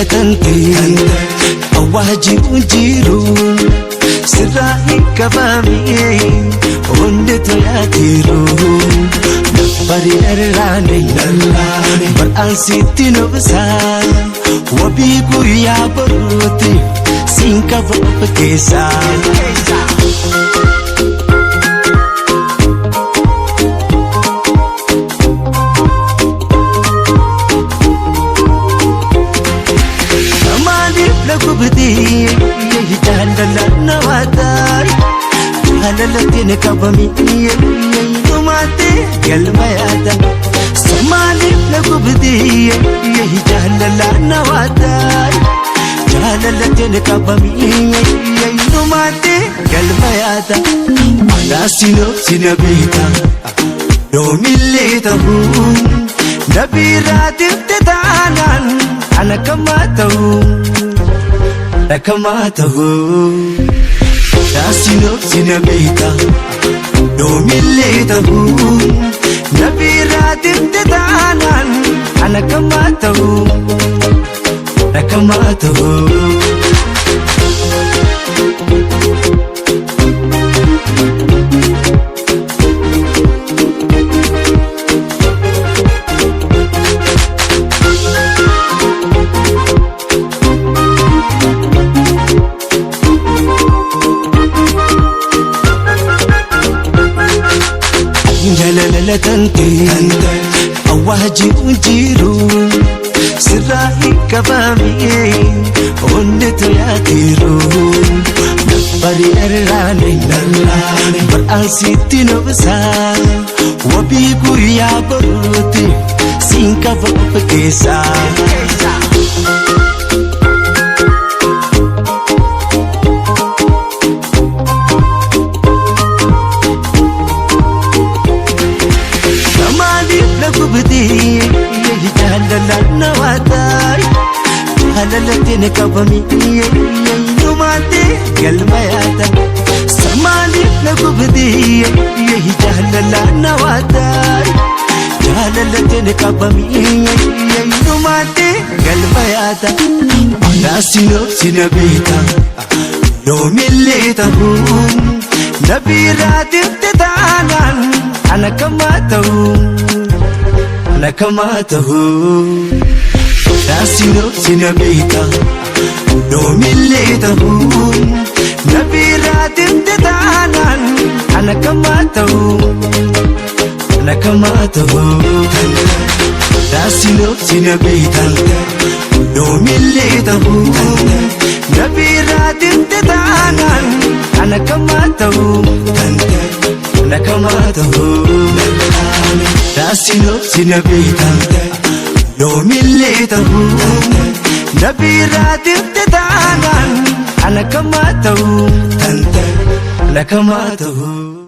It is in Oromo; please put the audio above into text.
tanti awaji unjiru sirrahi kabami onde to yatiru bari narrane bar ansiti nobsa wabi guya baruti sinka vapkesa kubdi yehi jandala nawatai halalatin kabami yehi numate galmayata samali kubdi yehi jandala nawatai halalatin kabami yehi numate galmayata alasino sinabita domilleta hu nabiratit tadanan anakamatahu nakamatahu dasino sinabita domilletahu nabiratin tadanan anakamatahu nakamatahu jalala tanti awaji unjiru sirrahi kabami onde to yatiru bari narrane bar ansiti nobsa wabi guya baruti sinka vapkesa kubdi yehi jandala nawatai halalatin kabami yehi numate galmayata samali kubdi yehi jandala nawatai halalatin kabami yehi numate galmayata alasino sinabita domilletahu nabiratin tadanan anakamatahu nakamatahu dasino sinabita domilletahu nabiratin tadanan anakamatahu nakamatahu dasino sinabita domilletahu nabiratin tadanan anakamatahu nakamatahu dasino sinabita domilletahu nabiratin tadanan anakamatahu nakamatahu